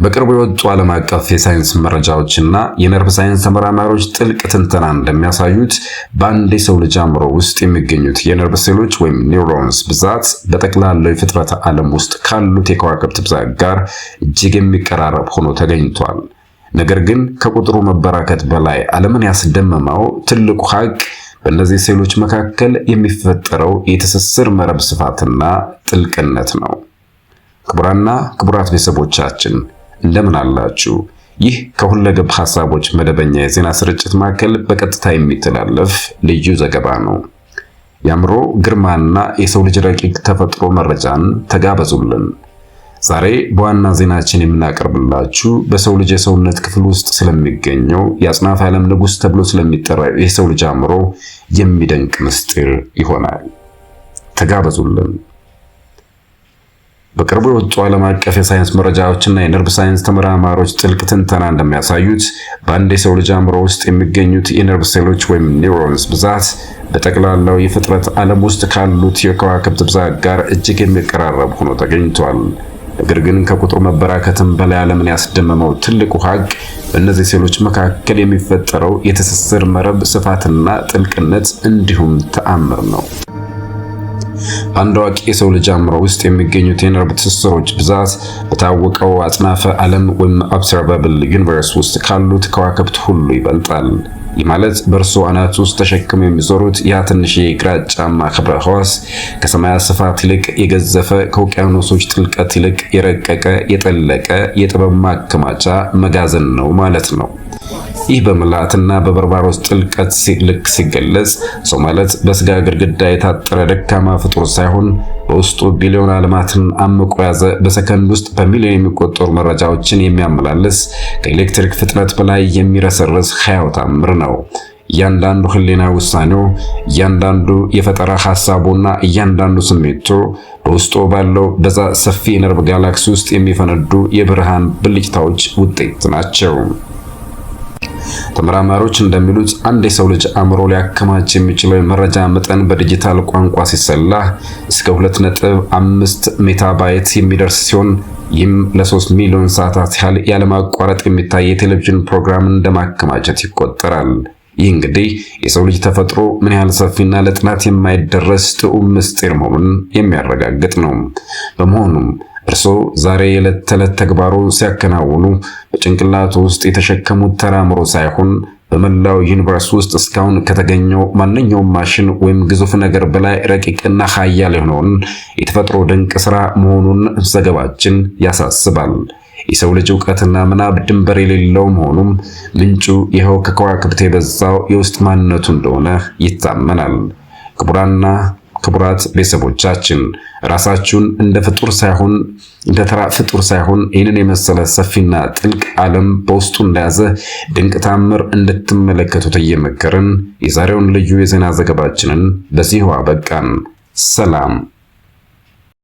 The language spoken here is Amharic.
በቅርቡ የወጡ ዓለም አቀፍ የሳይንስ መረጃዎችና የነርቭ ሳይንስ ተመራማሪዎች ጥልቅ ትንተና እንደሚያሳዩት በአንድ የሰው ልጅ አእምሮ ውስጥ የሚገኙት የነርቭ ሴሎች ወይም ኒውሮንስ ብዛት በጠቅላላው የፍጥረት ዓለም ውስጥ ካሉት የከዋክብት ብዛት ጋር እጅግ የሚቀራረብ ሆኖ ተገኝቷል። ነገር ግን ከቁጥሩ መበራከት በላይ ዓለምን ያስደመመው ትልቁ ሀቅ በእነዚህ ሴሎች መካከል የሚፈጠረው የትስስር መረብ ስፋትና ጥልቅነት ነው። ክቡራና ክቡራት ቤተሰቦቻችን እንደምን አላችሁ? ይህ ከሁለገብ ሐሳቦች መደበኛ የዜና ስርጭት ማዕከል በቀጥታ የሚተላለፍ ልዩ ዘገባ ነው። የአእምሮ ግርማና የሰው ልጅ ረቂቅ ተፈጥሮ መረጃን ተጋበዙልን። ዛሬ በዋና ዜናችን የምናቀርብላችሁ በሰው ልጅ የሰውነት ክፍል ውስጥ ስለሚገኘው የአጽናፈ ዓለም ንጉሥ ተብሎ ስለሚጠራው የሰው ልጅ አእምሮ የሚደንቅ ምስጢር ይሆናል። ተጋበዙልን። በቅርቡ የወጡ ዓለም አቀፍ የሳይንስ መረጃዎችና የነርቭ ሳይንስ ተመራማሪዎች ጥልቅ ትንተና እንደሚያሳዩት በአንድ የሰው ልጅ አእምሮ ውስጥ የሚገኙት የነርቭ ሴሎች ወይም ኒውሮንስ ብዛት በጠቅላላው የፍጥረት ዓለም ውስጥ ካሉት የከዋክብት ብዛት ጋር እጅግ የሚቀራረብ ሆኖ ተገኝቷል። ነገር ግን ከቁጥሩ መበራከትም በላይ ዓለምን ያስደመመው ትልቁ ሀቅ በእነዚህ ሴሎች መካከል የሚፈጠረው የትስስር መረብ ስፋትና ጥልቅነት እንዲሁም ተአምር ነው። በአንድ አዋቂ የሰው ልጅ አእምሮ ውስጥ የሚገኙት የነርቭ ትስስሮች ብዛት በታወቀው አጽናፈ ዓለም ወይም ኦብዘርቫብል ዩኒቨርስ ውስጥ ካሉት ከዋክብት ሁሉ ይበልጣል። ይህ ማለት በእርሱ አናት ውስጥ ተሸክመው የሚዞሩት ያ ትንሽ ግራጫማ ክብረ ሕዋስ ከሰማያት ስፋት ይልቅ የገዘፈ፣ ከውቅያኖሶች ጥልቀት ይልቅ የረቀቀ የጠለቀ የጥበብ ማከማቻ መጋዘን ነው ማለት ነው። ይህ በምልአትና በበርባሮስ ጥልቀት ልክ ሲገለጽ ሰው ማለት በስጋ ግድግዳ የታጠረ ደካማ ፍጡር ሳይሆን በውስጡ ቢሊዮን ዓለማትን አምቆ ያዘ፣ በሰከንድ ውስጥ በሚሊዮን የሚቆጠሩ መረጃዎችን የሚያመላልስ ከኤሌክትሪክ ፍጥነት በላይ የሚረሰርስ ሕያው ተአምር ነው። እያንዳንዱ ህሊና ውሳኔው፣ እያንዳንዱ የፈጠራ ሐሳቡና እያንዳንዱ ስሜቱ በውስጡ ባለው በዛ ሰፊ የነርቭ ጋላክሲ ውስጥ የሚፈነዱ የብርሃን ብልጭታዎች ውጤት ናቸው። ተመራማሪዎች እንደሚሉት አንድ የሰው ልጅ አእምሮ ሊያከማች የሚችለው የመረጃ መጠን በዲጂታል ቋንቋ ሲሰላ እስከ 2.5 ሜጋባይት የሚደርስ ሲሆን ይህም ለ3 ሚሊዮን ሰዓታት ያህል ያለማቋረጥ የሚታይ የቴሌቪዥን ፕሮግራምን እንደማከማቸት ይቆጠራል። ይህ እንግዲህ የሰው ልጅ ተፈጥሮ ምን ያህል ሰፊና ለጥናት የማይደረስ ጥዑም ምስጢር መሆኑን የሚያረጋግጥ ነው። በመሆኑም እርስዎ ዛሬ የዕለት ተዕለት ተግባሩ ሲያከናውኑ በጭንቅላቱ ውስጥ የተሸከሙት ተራምሮ ሳይሆን በመላው ዩኒቨርስ ውስጥ እስካሁን ከተገኘው ማንኛውም ማሽን ወይም ግዙፍ ነገር በላይ ረቂቅና ኃያል የሆነውን የተፈጥሮ ድንቅ ሥራ መሆኑን ዘገባችን ያሳስባል። የሰው ልጅ ዕውቀትና ምናብ ድንበር የሌለው መሆኑም ምንጩ ይኸው ከከዋክብት የበዛው የውስጥ ማንነቱ እንደሆነ ይታመናል። ክቡራት ቤተሰቦቻችን ራሳችሁን እንደ ተራ ፍጡር ሳይሆን ይህንን የመሰለ ሰፊና ጥልቅ ዓለም በውስጡ እንደያዘ ድንቅ ተአምር እንድትመለከቱት እየመከርን የዛሬውን ልዩ የዜና ዘገባችንን በዚሁ አበቃን። ሰላም።